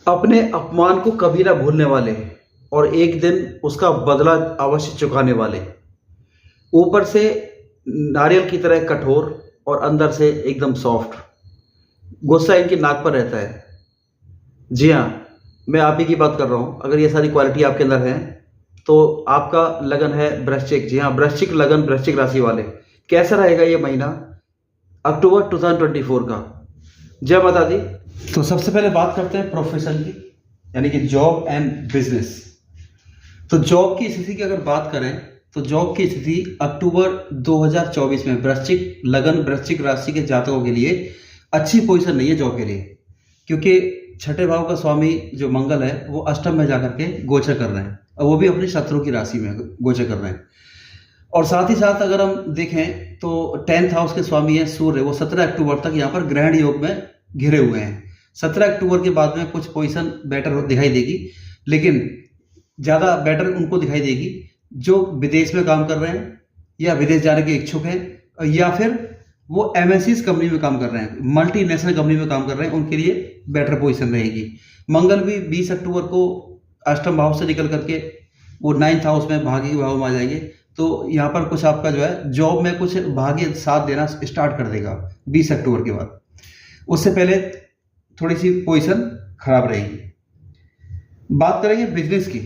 अपने अपमान को कभी ना भूलने वाले और एक दिन उसका बदला अवश्य चुकाने वाले। ऊपर से नारियल की तरह कठोर और अंदर से एकदम सॉफ्ट। गुस्सा इनकी नाक पर रहता है। जी हाँ, मैं आप ही की बात कर रहा हूँ। अगर ये सारी क्वालिटी आपके अंदर है तो आपका लगन है वृश्चिक। जी हाँ, वृश्चिक लगन, वृश्चिक राशि वाले। कैसा रहेगा ये महीना अक्टूबर 2024 का? जय माता दी। तो सबसे पहले बात करते हैं प्रोफेशन की, यानी कि जॉब एंड बिजनेस। तो जॉब की स्थिति की अगर बात करें तो जॉब की स्थिति अक्टूबर 2024 में वृश्चिक लगन, वृश्चिक राशि के जातकों के लिए अच्छी पोजीशन नहीं है जॉब के लिए, क्योंकि छठे भाव का स्वामी जो मंगल है वो अष्टम में जाकर के गोचर कर रहे हैं, और वो भी अपनी शत्रु की राशि में गोचर कर रहे हैं। और साथ ही साथ अगर हम देखें तो 10th हाउस के स्वामी है सूर्य, वो 17 अक्टूबर तक यहाँ पर ग्रहण योग में घिरे हुए हैं। 17 अक्टूबर के बाद में कुछ पोजीशन बेटर दिखाई देगी, लेकिन ज़्यादा बेटर उनको दिखाई देगी जो विदेश में काम कर रहे हैं या विदेश जाने के इच्छुक हैं, या फिर वो एमएनसीज कंपनी में काम कर रहे हैं, मल्टीनेशनल कंपनी में काम कर रहे हैं, उनके लिए बेटर पोजीशन रहेगी। मंगल भी 20 अक्टूबर को अष्टम भाव से निकल करके वो 9th हाउस में भाग्य भाव में आ जाएंगे। तो यहाँ पर कुछ आपका जो है जॉब में कुछ भाग्य साथ देना स्टार्ट कर देगा 20 अक्टूबर के बाद। उससे पहले थोड़ी सी पोजीशन खराब रहेगी। बात करेंगे बिजनेस की,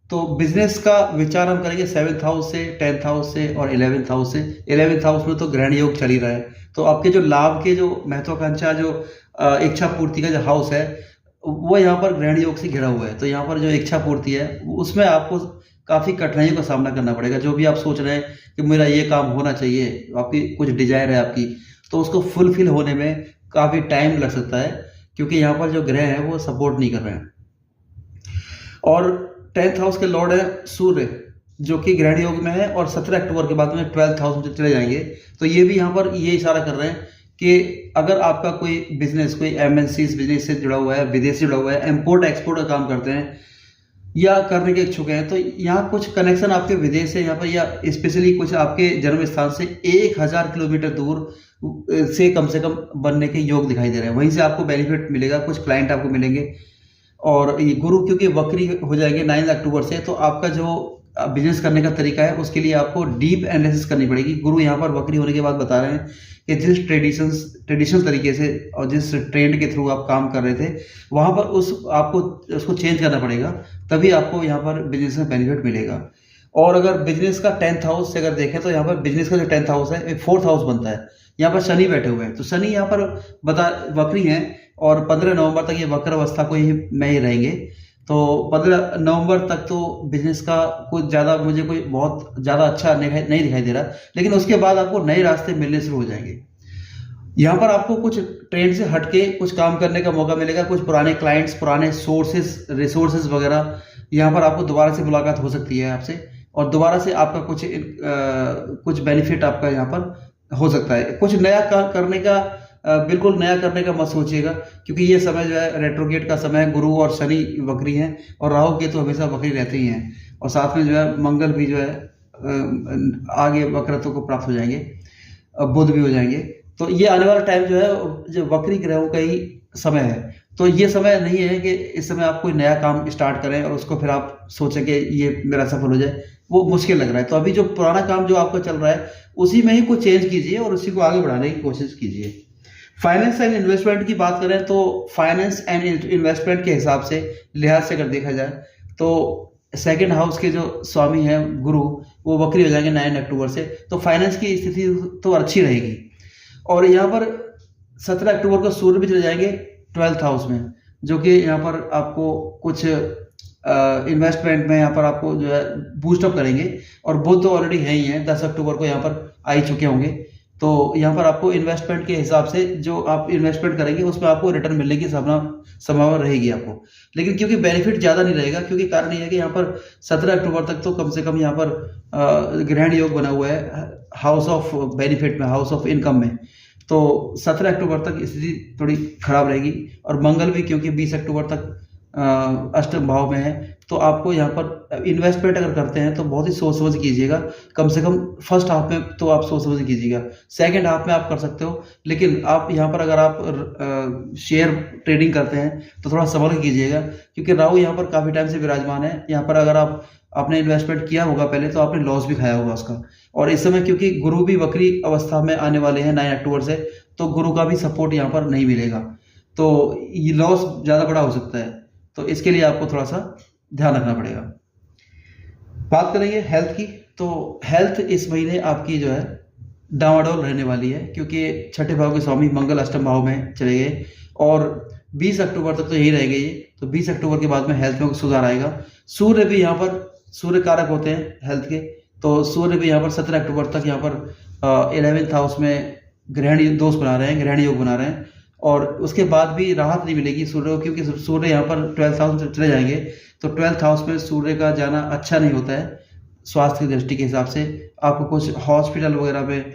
तो बिजनेस का विचार हम करेंगे 7th हाउस से, 10th हाउस से और 11th हाउस से। 11th हाउस में तो ग्रहण योग चल ही रहा है, तो आपके जो लाभ के जो महत्वाकांक्षा जो इच्छा पूर्ति का जो हाउस है वो यहाँ पर ग्रहण योग से घिरा हुआ है। तो यहाँ पर जो इच्छा पूर्ति है उसमें आपको काफ़ी कठिनाइयों का सामना करना पड़ेगा। जो भी आप सोच रहे हैं कि मेरा ये काम होना चाहिए, आपकी कुछ डिजायर है आपकी, तो उसको फुलफिल होने में काफ़ी टाइम लग सकता है, क्योंकि यहाँ पर जो ग्रह है वो सपोर्ट नहीं कर रहे हैं। और 10th हाउस के लॉर्ड है सूर्य, जो कि ग्रहण योग में है, और 17 अक्टूबर के बाद में 12th हाउस में चले जाएंगे। तो ये भी यहाँ पर ये इशारा कर रहे हैं कि अगर आपका कोई बिजनेस, कोई एमएनसी बिजनेस से जुड़ा हुआ है, विदेश से जुड़ा हुआ है, इम्पोर्ट एक्सपोर्ट का काम करते हैं या करने के इच्छुक हैं, तो यहाँ कुछ कनेक्शन आपके विदेश से यहाँ पर, या स्पेशली कुछ आपके जन्म स्थान से 1000 किलोमीटर दूर से कम बनने के योग दिखाई दे रहे हैं। वहीं से आपको बेनिफिट मिलेगा, कुछ क्लाइंट आपको मिलेंगे। और ये गुरु क्योंकि वक्री हो जाएंगे 9 अक्टूबर से, तो आपका जो बिजनेस करने का तरीका है उसके लिए आपको डीप एनालिसिस करनी पड़ेगी। गुरु यहाँ पर वक्री होने के बाद बता रहे हैं कि जिस ट्रेडिशनल तरीके से और जिस ट्रेंड के थ्रू आप काम कर रहे थे वहाँ पर आपको उसको चेंज करना पड़ेगा, तभी आपको यहाँ पर बिजनेस में बेनिफिट मिलेगा। और अगर बिजनेस का 10th हाउस से अगर देखें तो यहाँ पर बिजनेस का जो 10th हाउस है एक 4th हाउस बनता है। यहाँ पर शनि बैठे हुए हैं, तो शनि यहाँ पर वक्री हैं, और 15 नवंबर तक ये वक्र अवस्था को ही में ही रहेंगे। तो 15 नवंबर तक तो बिजनेस का कुछ ज़्यादा मुझे कोई बहुत ज़्यादा अच्छा नहीं दिखाई दे रहा, लेकिन उसके बाद आपको नए रास्ते मिलने शुरू हो जाएंगे। यहाँ पर आपको कुछ ट्रेंड से हटके कुछ काम करने का मौका मिलेगा। कुछ पुराने क्लाइंट्स, पुराने रिसोर्सेज वगैरह, यहाँ पर आपको दोबारा से मुलाकात हो सकती है आपसे, और दोबारा से आपका कुछ बेनिफिट आपका यहाँ पर हो सकता है। कुछ नया करने का बिल्कुल नया करने का मत सोचिएगा, क्योंकि ये समय जो है रेट्रोगेट का समय है। गुरु और शनि वक्री हैं, और राहु केतु हमेशा वक्री रहते ही हैं, और साथ में जो है मंगल भी जो है आगे वक्रत्व को प्राप्त हो जाएंगे, बुध भी हो जाएंगे। तो ये आने वाला टाइम जो है जो वक्री ग्रहों का ही समय है। तो ये समय नहीं है कि इस समय आप कोई नया काम स्टार्ट करें और उसको फिर आप सोचें कि ये मेरा सफल हो जाए, वो मुश्किल लग रहा है। तो अभी जो पुराना काम जो आपका चल रहा है उसी में ही कुछ चेंज कीजिए और उसी को आगे बढ़ाने की कोशिश कीजिए। फाइनेंस एंड इन्वेस्टमेंट की बात करें तो फाइनेंस एंड इन्वेस्टमेंट के हिसाब से, लिहाज से अगर देखा जाए तो 2nd हाउस के जो स्वामी हैं गुरु, वो वक्री हो जाएंगे 9 अक्टूबर से। तो फाइनेंस की स्थिति तो अच्छी रहेगी। और यहाँ पर 17 अक्टूबर को सूर्य भी चले जाएंगे 12th हाउस में, जो कि यहाँ पर आपको कुछ इन्वेस्टमेंट में यहाँ पर आपको जो है बूस्ट अप करेंगे। और बुध तो ऑलरेडी है ही है, 10 अक्टूबर को यहाँ पर आ ही चुके होंगे। तो यहाँ पर आपको इन्वेस्टमेंट के हिसाब से जो आप इन्वेस्टमेंट करेंगे उसमें आपको रिटर्न मिलने की संभावना रहेगी आपको, लेकिन क्योंकि बेनिफिट ज़्यादा नहीं रहेगा, क्योंकि कारण ये है कि यहाँ पर 17 अक्टूबर तक तो कम से कम यहाँ पर ग्रहण योग बना हुआ है हाउस ऑफ बेनिफिट में, हाउस ऑफ इनकम में। तो 17 अक्टूबर तक स्थिति थोड़ी खराब रहेगी। और मंगल भी क्योंकि 20 अक्टूबर तक अष्टम भाव में है, तो आपको यहाँ पर इन्वेस्टमेंट अगर करते हैं तो बहुत ही सोच समझ कीजिएगा। कम से कम फर्स्ट हाफ में तो आप सोच समझ कीजिएगा, सेकंड हाफ में आप कर सकते हो, लेकिन आप यहाँ पर अगर आप शेयर ट्रेडिंग करते हैं तो थोड़ा संभल के कीजिएगा, क्योंकि राहु यहाँ पर काफ़ी टाइम से विराजमान है। यहाँ पर अगर आपने इन्वेस्टमेंट किया होगा पहले तो आपने लॉस भी खाया होगा उसका। और इस समय क्योंकि गुरु भी वक्री अवस्था में आने वाले हैं 9 अक्टूबर से, तो गुरु का भी सपोर्ट यहाँ पर नहीं मिलेगा, तो ये लॉस ज़्यादा बड़ा हो सकता है। तो इसके लिए आपको थोड़ा सा ध्यान रखना पड़ेगा। बात करेंगे हेल्थ की, तो हेल्थ इस महीने आपकी जो है डामाडोल रहने वाली है, क्योंकि छठे भाव के स्वामी मंगल अष्टम भाव में चले गए और 20 अक्टूबर तक तो यही रहेंगे ये। तो 20 अक्टूबर के बाद में हेल्थ में सुधार आएगा। सूर्य भी यहाँ पर, सूर्य कारक होते हैं हेल्थ के, तो सूर्य भी यहाँ पर 17 अक्टूबर तक यहाँ पर 11th हाउस में ग्रहण दोष बना रहे हैं, ग्रहण योग बना रहे हैं, और उसके बाद भी राहत नहीं मिलेगी सूर्य को, क्योंकि सूर्य यहाँ पर 12th हाउस में चले जाएंगे। तो 12th हाउस में सूर्य का जाना अच्छा नहीं होता है स्वास्थ्य की दृष्टि के हिसाब से। आपको कुछ हॉस्पिटल वगैरह में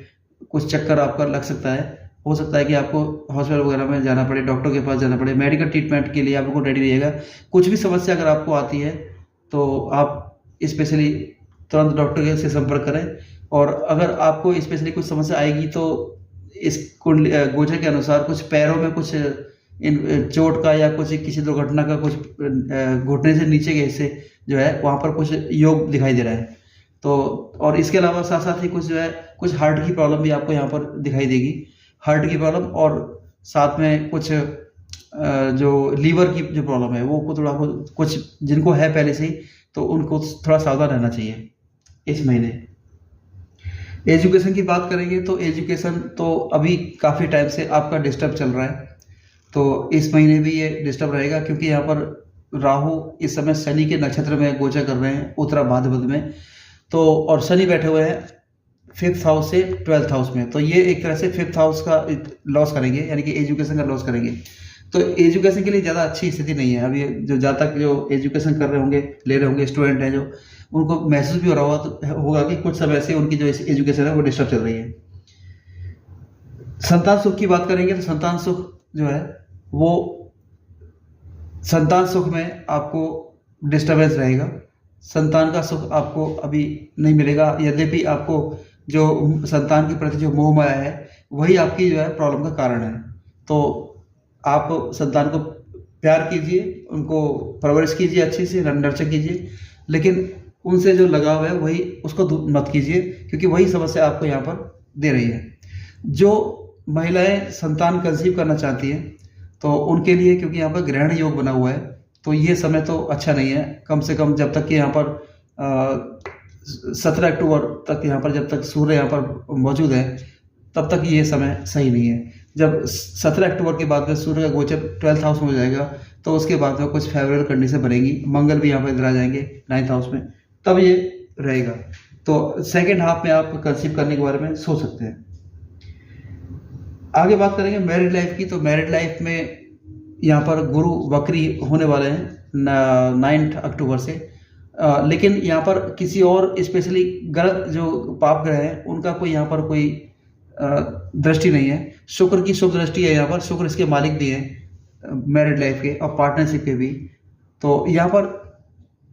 कुछ चक्कर आपका लग सकता है, हो सकता है कि आपको हॉस्पिटल वगैरह में जाना पड़े, डॉक्टर के पास जाना पड़े, मेडिकल ट्रीटमेंट के लिए आपको रेडी रहिएगा। कुछ भी समस्या अगर आपको आती है तो आप स्पेशली तुरंत डॉक्टर से संपर्क करें, और अगर आपको स्पेशली कुछ समस्या आएगी तो इस गोचर के अनुसार कुछ पैरों में कुछ चोट का या कुछ किसी दुर्घटना का कुछ घुटने से नीचे के हिस्से जो है वहाँ पर कुछ योग दिखाई दे रहा है। तो और इसके अलावा साथ साथ ही कुछ जो है कुछ हार्ट की प्रॉब्लम भी आपको यहाँ पर दिखाई देगी, हार्ट की प्रॉब्लम, और साथ में कुछ जो लीवर की जो प्रॉब्लम है वो थोड़ा कुछ जिनको है पहले से ही, तो उनको थोड़ा सावधान रहना चाहिए इस महीने। एजुकेशन की बात करेंगे तो एजुकेशन तो अभी काफ़ी टाइम से आपका डिस्टर्ब चल रहा है, तो इस महीने भी ये डिस्टर्ब रहेगा, क्योंकि यहाँ पर राहु इस समय शनि के नक्षत्र में गोचर कर रहे हैं, उत्तरा भाद्रपद में। तो और शनि बैठे हुए हैं 5th हाउस से 12th हाउस में, तो ये एक तरह से 5th हाउस का लॉस करेंगे, यानी कि एजुकेशन का लॉस करेंगे। तो एजुकेशन के लिए ज़्यादा अच्छी स्थिति नहीं है अभी। जो जातक जो एजुकेशन कर रहे होंगे, ले रहे होंगे, स्टूडेंट हैं जो, उनको महसूस भी हो रहा होगा कि कुछ समय से उनकी जो एजुकेशन है वो डिस्टर्ब चल रही है। संतान सुख की बात करेंगे तो संतान सुख जो है वो, संतान सुख में आपको डिस्टर्बेंस रहेगा, संतान का सुख आपको अभी नहीं मिलेगा। यद्यपि आपको जो संतान के प्रति जो मोह माया है वही आपकी जो है प्रॉब्लम का कारण है। तो आप संतान को प्यार कीजिए, उनको परवरिश कीजिए, अच्छे से नर्चर कीजिए, लेकिन उनसे जो लगाव है वही उसको मत कीजिए, क्योंकि वही समस्या आपको यहाँ पर दे रही है। जो महिलाएं संतान कंसीव करना चाहती हैं तो उनके लिए, क्योंकि यहाँ पर ग्रहण योग बना हुआ है, तो ये समय तो अच्छा नहीं है। कम से कम जब तक कि यहाँ पर 17 अक्टूबर तक यहाँ पर जब तक सूर्य यहाँ पर मौजूद है तब तक ये समय सही नहीं है। जब 17 अक्टूबर के बाद में सूर्य का गोचर 12th हाउस में हो जाएगा तो उसके बाद में कुछ फेवरेबल कंडीशन बनेगी, मंगल भी यहाँ पर इधर आ जाएंगे 9th हाउस में, तब ये रहेगा। तो सेकेंड हाफ में आप कंसीव करने के बारे में सोच सकते हैं। आगे बात करेंगे मैरिड लाइफ की, तो मैरिड लाइफ में यहाँ पर गुरु वक्री होने वाले हैं 9 अक्टूबर से, लेकिन यहाँ पर किसी और स्पेशली गलत जो पाप ग्रह हैं उनका कोई यहाँ पर कोई दृष्टि नहीं है। शुक्र की शुभ दृष्टि है यहाँ पर, शुक्र इसके मालिक भी हैं मैरिड लाइफ के और पार्टनरशिप के भी। तो यहाँ पर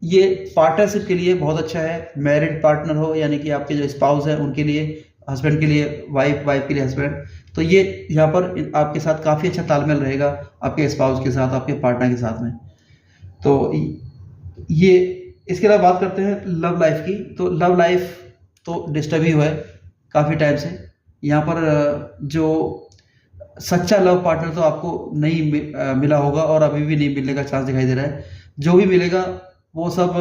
ये पार्टनरशिप के लिए बहुत अच्छा है। मैरिड पार्टनर हो यानी कि आपके जो स्पाउस है उनके लिए, हस्बैंड के लिए वाइफ, वाइफ के लिए हस्बैंड, तो ये यहाँ पर आपके साथ काफ़ी अच्छा तालमेल रहेगा आपके स्पाउस के साथ, आपके पार्टनर के साथ में। तो ये, इसके अलावा बात करते हैं लव लाइफ की, तो लव लाइफ तो डिस्टर्ब ही हुआ है काफ़ी टाइम से। यहाँ पर जो सच्चा लव पार्टनर तो आपको नहीं मिला होगा और अभी भी नहीं मिलने का चांस दिखाई दे रहा है। जो भी मिलेगा वो सब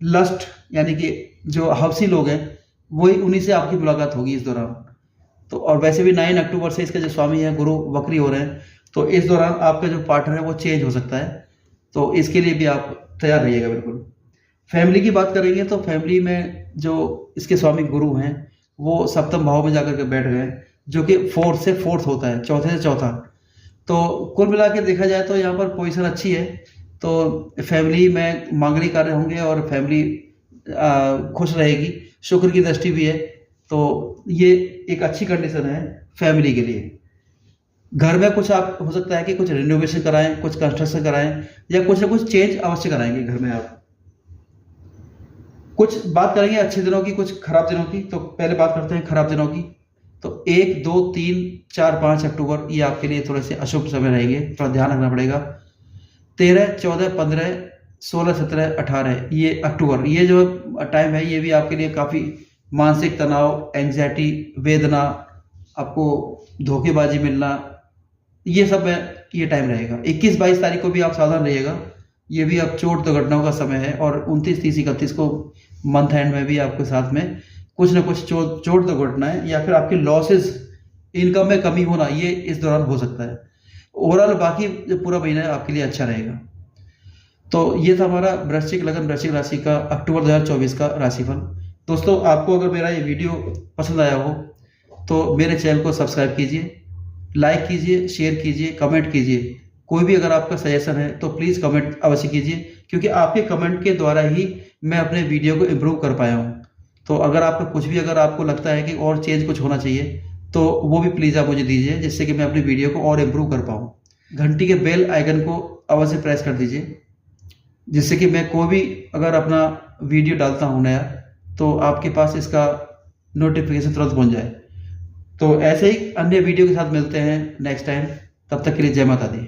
लस्ट यानी कि जो हवसी लोग हैं वही, उन्हीं से आपकी मुलाकात होगी इस दौरान। तो और वैसे भी 9 अक्टूबर से इसके जो स्वामी हैं गुरु वक्री हो रहे हैं, तो इस दौरान आपका जो पार्टनर है वो चेंज हो सकता है, तो इसके लिए भी आप तैयार रहिएगा बिल्कुल। फैमिली की बात करेंगे तो फैमिली में जो इसके स्वामी गुरु हैं वो सप्तम भाव में जाकर के बैठ गए, जो कि 4th से 4th होता है, चौथे से चौथा। तो कुल मिला के देखा जाए तो यहाँ पर पोजीशन अच्छी है, तो फैमिली में मांगलिक कार्य होंगे और फैमिली खुश रहेगी। शुक्र की दृष्टि भी है, तो ये एक अच्छी कंडीशन है फैमिली के लिए। घर में कुछ आप हो सकता है कि कुछ रिनोवेशन कराएं, कुछ कंस्ट्रक्शन कराएं, या कुछ ना कुछ चेंज अवश्य कराएंगे घर में आप। कुछ बात करेंगे अच्छे दिनों की, कुछ खराब दिनों की। तो पहले बात करते हैं खराब दिनों की। तो 1, 2, 3, 4, 5 अक्टूबर ये आपके लिए थोड़े से अशुभ समय रहेंगे, थोड़ा ध्यान रखना पड़ेगा। 13, 14, 15, 16, 17, 18 ये अक्टूबर, ये जो टाइम है ये भी आपके लिए काफ़ी मानसिक तनाव, एंग्जाइटी, वेदना, आपको धोखेबाजी मिलना, ये सब में ये टाइम रहेगा। 21, 22 तारीख को भी आप सावधान रहिएगा, ये भी अब चोट दुर्घटनाओं का समय है। और 29, 30, 31 को मंथ एंड में भी आपके साथ में कुछ ना कुछ चोट दुर्घटनाएं या फिर आपके लॉसेस, इनकम में कमी होना, ये इस दौरान हो सकता है। ओवरऑल बाकी जो पूरा महीना है आपके लिए अच्छा रहेगा। तो ये था हमारा वृश्चिक लगन वृश्चिक राशि का अक्टूबर 2024 का राशिफल। दोस्तों, आपको अगर मेरा ये वीडियो पसंद आया हो तो मेरे चैनल को सब्सक्राइब कीजिए, लाइक कीजिए, शेयर कीजिए, कमेंट कीजिए। कोई भी अगर आपका सजेशन है तो प्लीज़ कमेंट अवश्य कीजिए, क्योंकि आपके कमेंट के द्वारा ही मैं अपने वीडियो को इम्प्रूव कर पाया हूँ। तो अगर आपका कुछ भी, अगर आपको लगता है कि और चेंज कुछ होना चाहिए तो वो भी प्लीज़ आप मुझे दीजिए, जिससे कि मैं अपनी वीडियो को और इम्प्रूव कर पाऊँ। घंटी के बेल आइकन को अवश्य प्रेस कर दीजिए, जिससे कि मैं कोई भी अगर अपना वीडियो डालता हूँ नया तो आपके पास इसका नोटिफिकेशन तुरंत पहुँच जाए। तो ऐसे ही अन्य वीडियो के साथ मिलते हैं नेक्स्ट टाइम। तब तक के लिए जय माता दी।